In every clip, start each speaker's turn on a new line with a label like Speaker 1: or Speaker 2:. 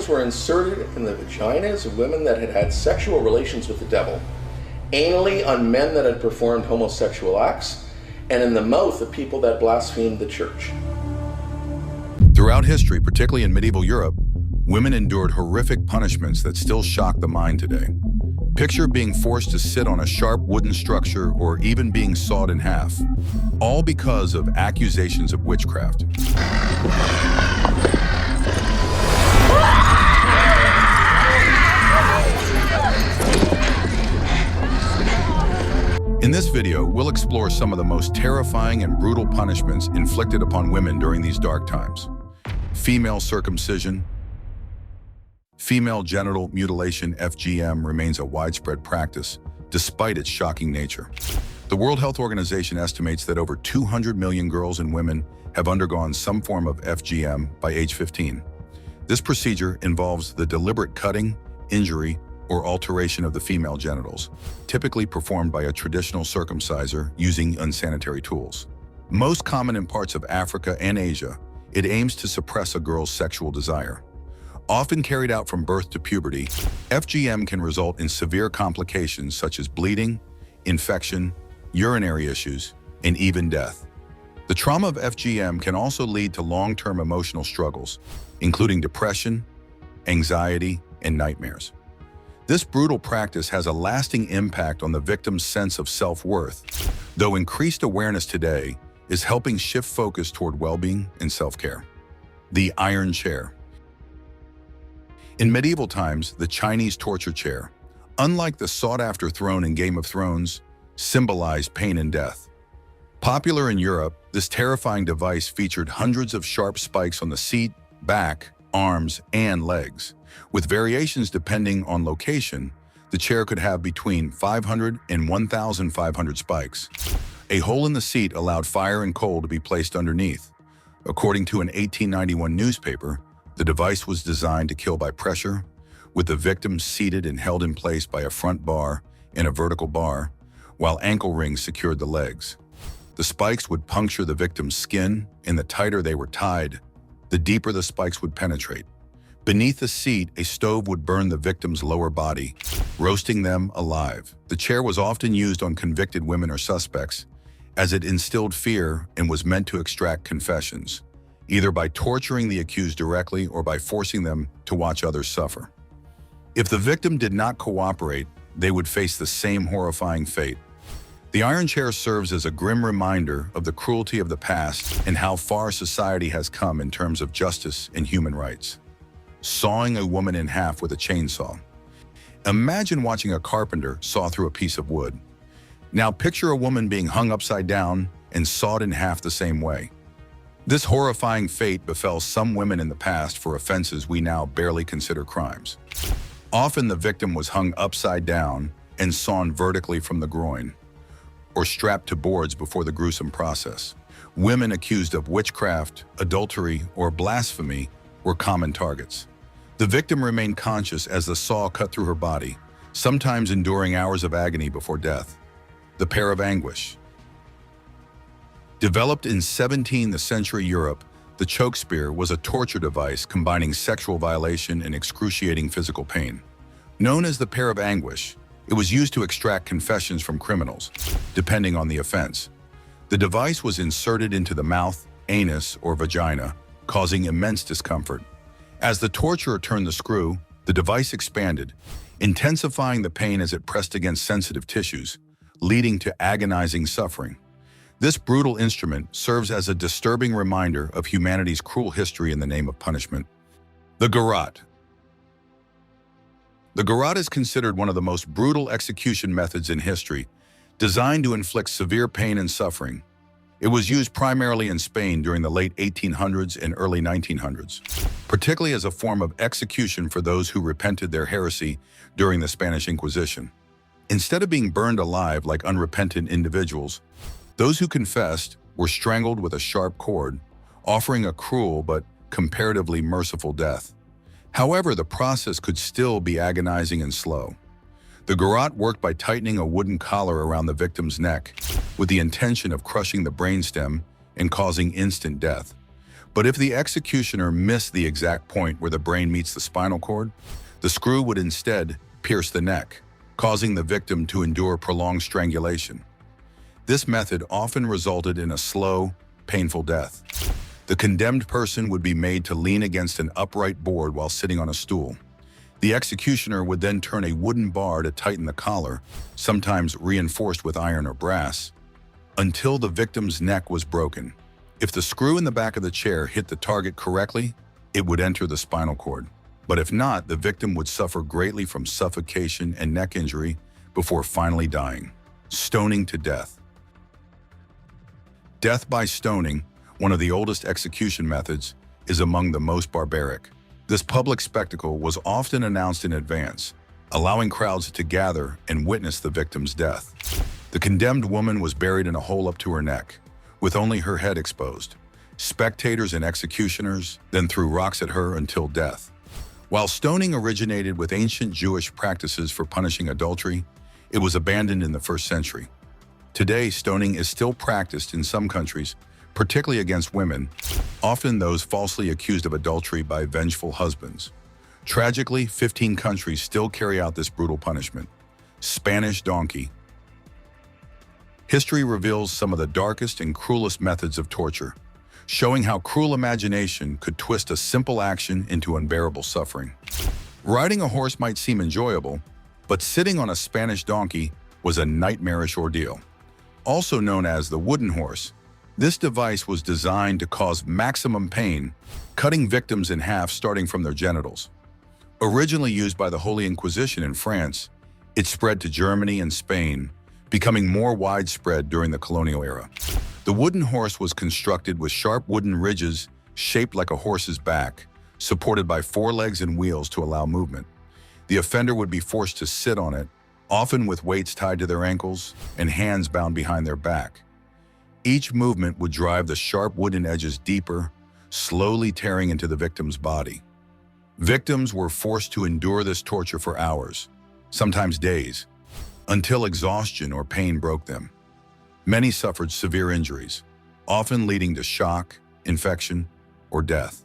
Speaker 1: were inserted in the vaginas of women that had had sexual relations with the devil, anally on men that had performed homosexual acts, and in the mouth of people that blasphemed the church.
Speaker 2: Throughout history, particularly in medieval Europe, women endured horrific punishments that still shock the mind today. Picture being forced to sit on a sharp wooden structure or even being sawed in half, all because of accusations of witchcraft. In this video, we'll explore some of the most terrifying and brutal punishments inflicted upon women during these dark times. Female circumcision. Female genital mutilation, FGM, remains a widespread practice, despite its shocking nature. The World Health Organization estimates that over 200 million girls and women have undergone some form of FGM by age 15. This procedure involves the deliberate cutting, injury, or alteration of the female genitals, typically performed by a traditional circumciser using unsanitary tools. Most common in parts of Africa and Asia, it aims to suppress a girl's sexual desire. Often carried out from birth to puberty, FGM can result in severe complications such as bleeding, infection, urinary issues, and even death. The trauma of FGM can also lead to long-term emotional struggles, including depression, anxiety, and nightmares. This brutal practice has a lasting impact on the victim's sense of self-worth, though increased awareness today is helping shift focus toward well-being and self-care. The iron chair. In medieval times, the Chinese torture chair, unlike the sought-after throne in Game of Thrones, symbolized pain and death. Popular in Europe, this terrifying device featured hundreds of sharp spikes on the seat, back, arms, and legs. With variations depending on location, the chair could have between 500 and 1,500 spikes. A hole in the seat allowed fire and coal to be placed underneath. According to an 1891 newspaper, the device was designed to kill by pressure, with the victim seated and held in place by a front bar and a vertical bar, while ankle rings secured the legs. The spikes would puncture the victim's skin, and the tighter they were tied, the deeper the spikes would penetrate. Beneath the seat, a stove would burn the victim's lower body, roasting them alive. The chair was often used on convicted women or suspects, as it instilled fear and was meant to extract confessions, either by torturing the accused directly or by forcing them to watch others suffer. If the victim did not cooperate, they would face the same horrifying fate. The iron chair serves as a grim reminder of the cruelty of the past and how far society has come in terms of justice and human rights. Sawing a woman in half with a chainsaw. Imagine watching a carpenter saw through a piece of wood. Now picture a woman being hung upside down and sawed in half the same way. This horrifying fate befell some women in the past for offenses we now barely consider crimes. Often the victim was hung upside down and sawn vertically from the groin, or strapped to boards before the gruesome process. Women accused of witchcraft, adultery, or blasphemy were common targets. The victim remained conscious as the saw cut through her body, sometimes enduring hours of agony before death. The pair of anguish. Developed in 17th century Europe, the choke spear was a torture device combining sexual violation and excruciating physical pain. Known as the pair of anguish, it was used to extract confessions from criminals, depending on the offense. The device was inserted into the mouth, anus, or vagina, causing immense discomfort. As the torturer turned the screw, the device expanded, intensifying the pain as it pressed against sensitive tissues, leading to agonizing suffering. This brutal instrument serves as a disturbing reminder of humanity's cruel history in the name of punishment. The garrote. The garrote is considered one of the most brutal execution methods in history, designed to inflict severe pain and suffering. It was used primarily in Spain during the late 1800s and early 1900s, particularly as a form of execution for those who repented their heresy during the Spanish Inquisition. Instead of being burned alive like unrepentant individuals, those who confessed were strangled with a sharp cord, offering a cruel but comparatively merciful death. However, the process could still be agonizing and slow. The garrote worked by tightening a wooden collar around the victim's neck, with the intention of crushing the brainstem and causing instant death. But if the executioner missed the exact point where the brain meets the spinal cord, the screw would instead pierce the neck, causing the victim to endure prolonged strangulation. This method often resulted in a slow, painful death. The condemned person would be made to lean against an upright board while sitting on a stool. The executioner would then turn a wooden bar to tighten the collar, sometimes reinforced with iron or brass, until the victim's neck was broken. If the screw in the back of the chair hit the target correctly, it would enter the spinal cord. But if not, the victim would suffer greatly from suffocation and neck injury before finally dying. Stoning to death. Death by stoning, one of the oldest execution methods, is among the most barbaric. This public spectacle was often announced in advance, allowing crowds to gather and witness the victim's death. The condemned woman was buried in a hole up to her neck, with only her head exposed. Spectators and executioners then threw rocks at her until death. While stoning originated with ancient Jewish practices for punishing adultery, it was abandoned in the 1st century. Today, stoning is still practiced in some countries, particularly against women, often those falsely accused of adultery by vengeful husbands. Tragically, 15 countries still carry out this brutal punishment. Spanish donkey. History reveals some of the darkest and cruelest methods of torture, showing how cruel imagination could twist a simple action into unbearable suffering. Riding a horse might seem enjoyable, but sitting on a Spanish donkey was a nightmarish ordeal. Also known as the wooden horse, this device was designed to cause maximum pain, cutting victims in half starting from their genitals. Originally used by the Holy Inquisition in France, it spread to Germany and Spain, becoming more widespread during the colonial era. The wooden horse was constructed with sharp wooden ridges shaped like a horse's back, supported by 4 legs and wheels to allow movement. The offender would be forced to sit on it, often with weights tied to their ankles and hands bound behind their back. Each movement would drive the sharp wooden edges deeper, slowly tearing into the victim's body. Victims were forced to endure this torture for hours, sometimes days, until exhaustion or pain broke them. Many suffered severe injuries, often leading to shock, infection, or death.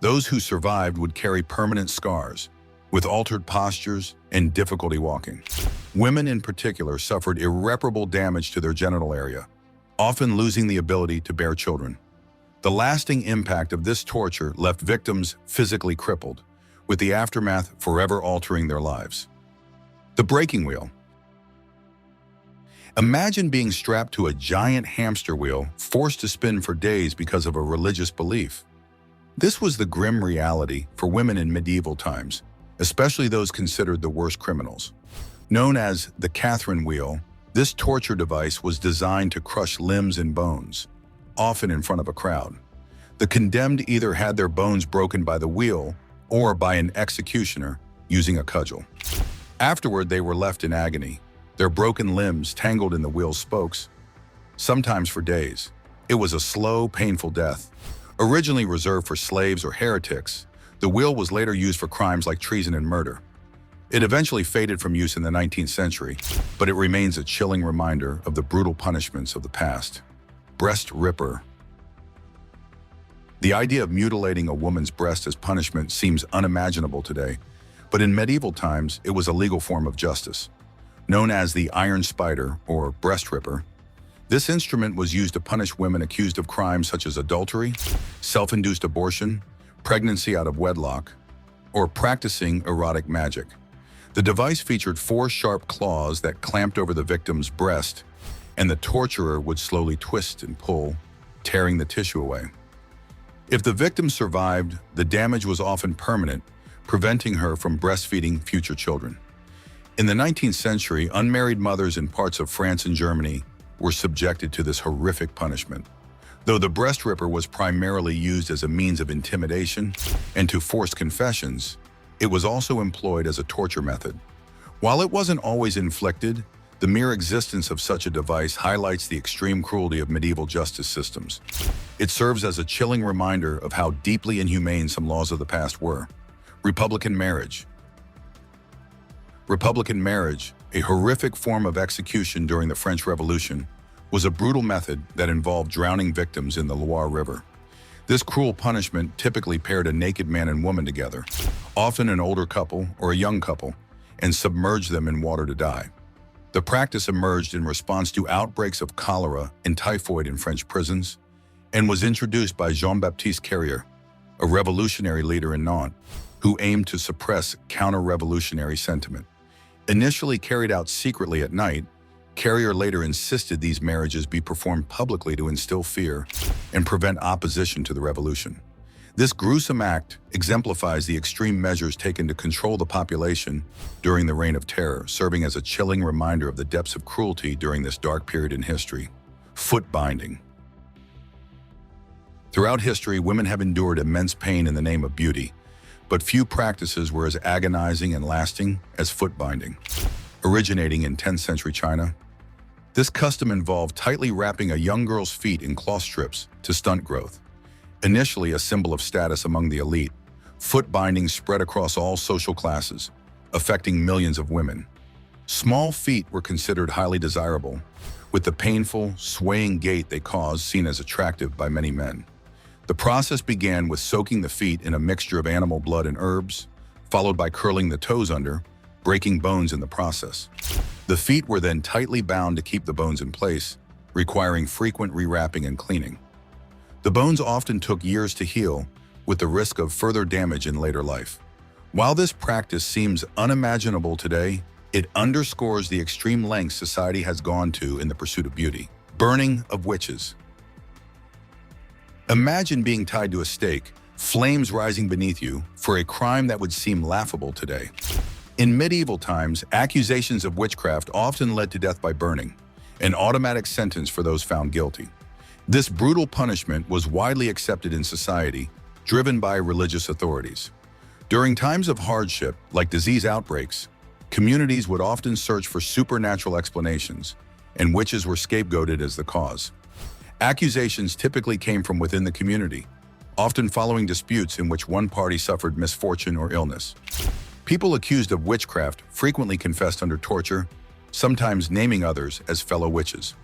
Speaker 2: Those who survived would carry permanent scars, with altered postures and difficulty walking. Women in particular suffered irreparable damage to their genital area, often losing the ability to bear children. The lasting impact of this torture left victims physically crippled, with the aftermath forever altering their lives. The breaking wheel. Imagine being strapped to a giant hamster wheel, forced to spin for days because of a religious belief. This was the grim reality for women in medieval times, especially those considered the worst criminals. Known as the Catherine wheel, this torture device was designed to crush limbs and bones, often in front of a crowd. The condemned either had their bones broken by the wheel or by an executioner using a cudgel. Afterward, they were left in agony, their broken limbs tangled in the wheel's spokes, sometimes for days. It was a slow, painful death. Originally reserved for slaves or heretics, the wheel was later used for crimes like treason and murder. It eventually faded from use in the 19th century, but it remains a chilling reminder of the brutal punishments of the past. Breast ripper. The idea of mutilating a woman's breast as punishment seems unimaginable today, but in medieval times, it was a legal form of justice. Known as the iron spider or breast ripper, this instrument was used to punish women accused of crimes such as adultery, self-induced abortion, pregnancy out of wedlock, or practicing erotic magic. The device featured 4 sharp claws that clamped over the victim's breast, and the torturer would slowly twist and pull, tearing the tissue away. If the victim survived, the damage was often permanent, preventing her from breastfeeding future children. In the 19th century, unmarried mothers in parts of France and Germany were subjected to this horrific punishment. Though the breast ripper was primarily used as a means of intimidation and to force confessions, it was also employed as a torture method. While it wasn't always inflicted, the mere existence of such a device highlights the extreme cruelty of medieval justice systems. It serves as a chilling reminder of how deeply inhumane some laws of the past were. Republican marriage. Republican marriage, a horrific form of execution during the French Revolution, was a brutal method that involved drowning victims in the Loire River. This cruel punishment typically paired a naked man and woman together, often an older couple or a young couple, and submerged them in water to die. The practice emerged in response to outbreaks of cholera and typhoid in French prisons and was introduced by Jean-Baptiste Carrier, a revolutionary leader in Nantes, who aimed to suppress counter-revolutionary sentiment. Initially carried out secretly at night, Carrier later insisted these marriages be performed publicly to instill fear and prevent opposition to the revolution. This gruesome act exemplifies the extreme measures taken to control the population during the Reign of Terror, serving as a chilling reminder of the depths of cruelty during this dark period in history. Foot binding. Throughout history, women have endured immense pain in the name of beauty, but few practices were as agonizing and lasting as foot binding. Originating in 10th century China, this custom involved tightly wrapping a young girl's feet in cloth strips to stunt growth. Initially a symbol of status among the elite, foot binding spread across all social classes, affecting millions of women. Small feet were considered highly desirable, with the painful, swaying gait they caused seen as attractive by many men. The process began with soaking the feet in a mixture of animal blood and herbs, followed by curling the toes under, breaking bones in the process. The feet were then tightly bound to keep the bones in place, requiring frequent rewrapping and cleaning. The bones often took years to heal, with the risk of further damage in later life. While this practice seems unimaginable today, it underscores the extreme lengths society has gone to in the pursuit of beauty. Burning of witches. Imagine being tied to a stake, flames rising beneath you, for a crime that would seem laughable today. In medieval times, accusations of witchcraft often led to death by burning, an automatic sentence for those found guilty. This brutal punishment was widely accepted in society, driven by religious authorities. During times of hardship, like disease outbreaks, communities would often search for supernatural explanations, and witches were scapegoated as the cause. Accusations typically came from within the community, often following disputes in which one party suffered misfortune or illness. People accused of witchcraft frequently confessed under torture, sometimes naming others as fellow witches.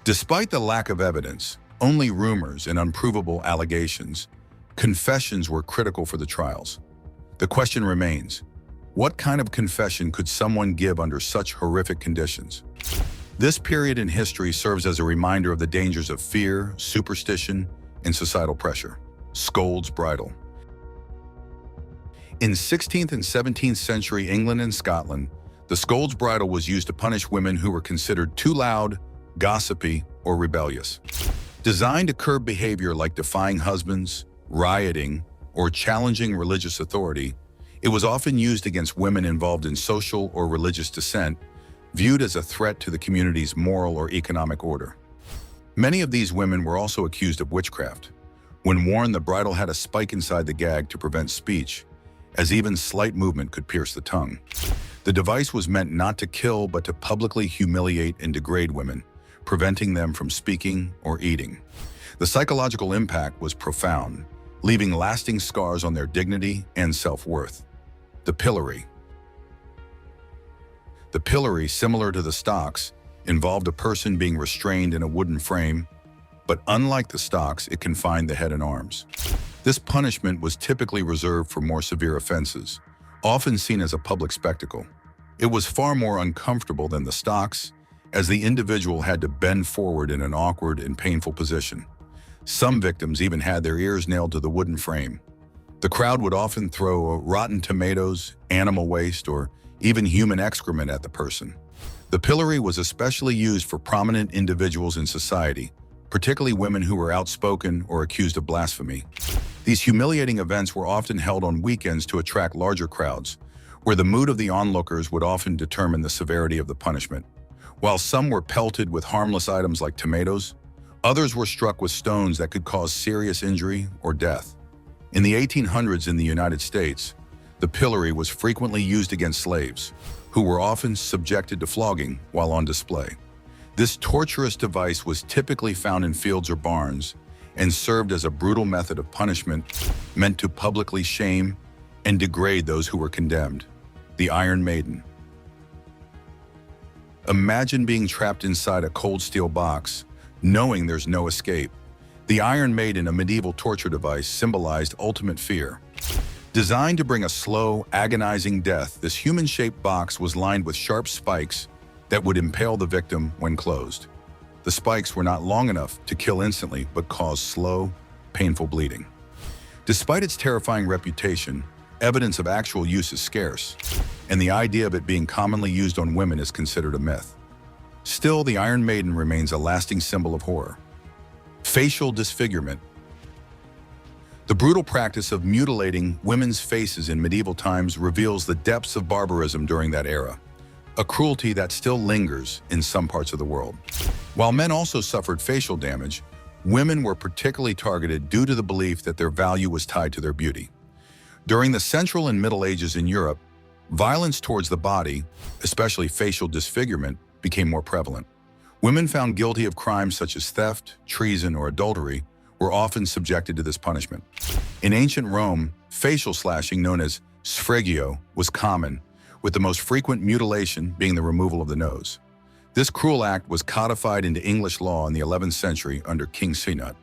Speaker 2: Despite the lack of evidence, only rumors and unprovable allegations, confessions were critical for the trials. The question remains, what kind of confession could someone give under such horrific conditions? This period in history serves as a reminder of the dangers of fear, superstition, and societal pressure. Scold's bridle. In 16th and 17th century England and Scotland, the scold's bridle was used to punish women who were considered too loud, gossipy, or rebellious. Designed to curb behavior like defying husbands, rioting, or challenging religious authority, it was often used against women involved in social or religious dissent, viewed as a threat to the community's moral or economic order. Many of these women were also accused of witchcraft. When worn, the bridle had a spike inside the gag to prevent speech, as even slight movement could pierce the tongue. The device was meant not to kill, but to publicly humiliate and degrade women, preventing them from speaking or eating. The psychological impact was profound, leaving lasting scars on their dignity and self-worth. The pillory. The pillory, similar to the stocks, involved a person being restrained in a wooden frame, but unlike the stocks, it confined the head and arms. This punishment was typically reserved for more severe offenses, often seen as a public spectacle. It was far more uncomfortable than the stocks, as the individual had to bend forward in an awkward and painful position. Some victims even had their ears nailed to the wooden frame. The crowd would often throw rotten tomatoes, animal waste, or even human excrement at the person. The pillory was especially used for prominent individuals in society, particularly women who were outspoken or accused of blasphemy. These humiliating events were often held on weekends to attract larger crowds, where the mood of the onlookers would often determine the severity of the punishment. While some were pelted with harmless items like tomatoes, others were struck with stones that could cause serious injury or death. In the 1800s in the United States, the pillory was frequently used against slaves, who were often subjected to flogging while on display. This torturous device was typically found in fields or barns and served as a brutal method of punishment meant to publicly shame and degrade those who were condemned. The Iron Maiden. Imagine being trapped inside a cold steel box, knowing there's no escape. The Iron Maiden, a medieval torture device, symbolized ultimate fear. Designed to bring a slow, agonizing death, this human-shaped box was lined with sharp spikes that would impale the victim when closed. The spikes were not long enough to kill instantly, but caused slow, painful bleeding. Despite its terrifying reputation, evidence of actual use is scarce, and the idea of it being commonly used on women is considered a myth. Still, the Iron Maiden remains a lasting symbol of horror. Facial disfigurement. The brutal practice of mutilating women's faces in medieval times reveals the depths of barbarism during that era, a cruelty that still lingers in some parts of the world. While men also suffered facial damage, women were particularly targeted due to the belief that their value was tied to their beauty. During the Central and Middle Ages in Europe, violence towards the body, especially facial disfigurement, became more prevalent. Women found guilty of crimes such as theft, treason, or adultery were often subjected to this punishment. In ancient Rome, facial slashing, known as sfregio, was common, with the most frequent mutilation being the removal of the nose. This cruel act was codified into English law in the 11th century under King Canute.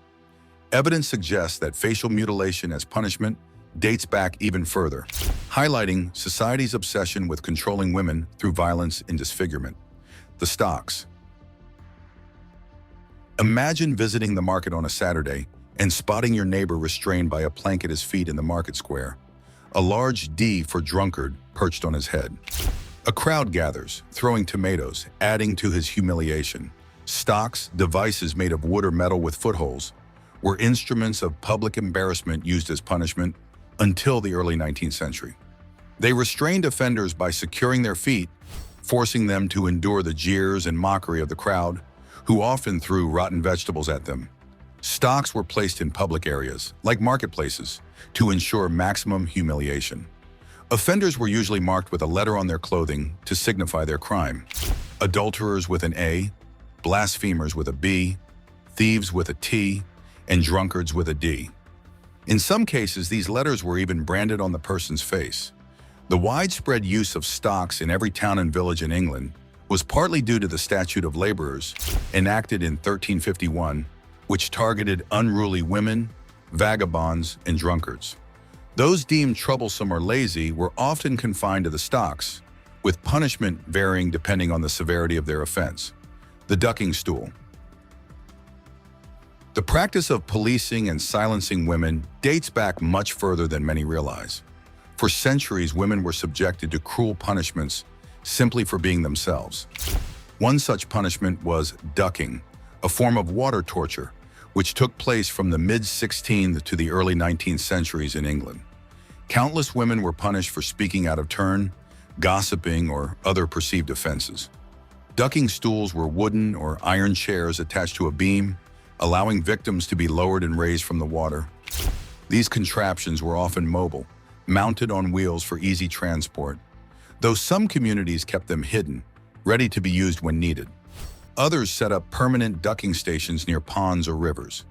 Speaker 2: Evidence suggests that facial mutilation as punishment dates back even further, highlighting society's obsession with controlling women through violence and disfigurement. The stocks. Imagine visiting the market on a Saturday and spotting your neighbor restrained by a plank at his feet in the market square, a large D for drunkard perched on his head. A crowd gathers, throwing tomatoes, adding to his humiliation. Stocks, devices made of wood or metal with footholes, were instruments of public embarrassment used as punishment until the early 19th century. They restrained offenders by securing their feet, forcing them to endure the jeers and mockery of the crowd, who often threw rotten vegetables at them. Stocks were placed in public areas, like marketplaces, to ensure maximum humiliation. Offenders were usually marked with a letter on their clothing to signify their crime. Adulterers with an A, blasphemers with a B, thieves with a T, and drunkards with a D. In some cases, these letters were even branded on the person's face. The widespread use of stocks in every town and village in England was partly due to the Statute of Labourers, enacted in 1351, which targeted unruly women, vagabonds, and drunkards. Those deemed troublesome or lazy were often confined to the stocks, with punishment varying depending on the severity of their offense. The ducking stool. The practice of policing and silencing women dates back much further than many realize. For centuries, women were subjected to cruel punishments simply for being themselves. One such punishment was ducking, a form of water torture, which took place from the mid-16th to the early 19th centuries in England. Countless women were punished for speaking out of turn, gossiping, or other perceived offenses. Ducking stools were wooden or iron chairs attached to a beam, allowing victims to be lowered and raised from the water. These contraptions were often mobile, mounted on wheels for easy transport, though some communities kept them hidden, ready to be used when needed. Others set up permanent ducking stations near ponds or rivers.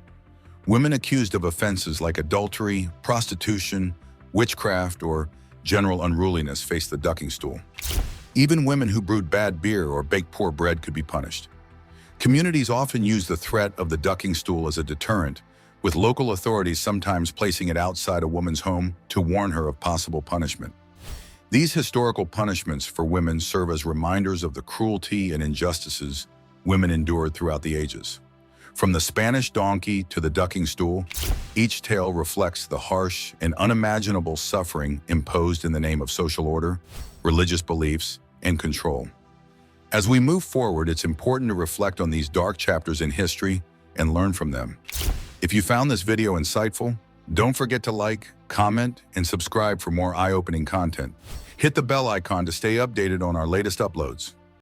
Speaker 2: Women accused of offenses like adultery, prostitution, witchcraft, or general unruliness faced the ducking stool. Even women who brewed bad beer or baked poor bread could be punished. Communities often used the threat of the ducking stool as a deterrent, with local authorities sometimes placing it outside a woman's home to warn her of possible punishment. These historical punishments for women serve as reminders of the cruelty and injustices women endured throughout the ages. From the Spanish donkey to the ducking stool, each tale reflects the harsh and unimaginable suffering imposed in the name of social order, religious beliefs, and control. As we move forward, it's important to reflect on these dark chapters in history and learn from them. If you found this video insightful, don't forget to like, comment, and subscribe for more eye-opening content. Hit the bell icon to stay updated on our latest uploads.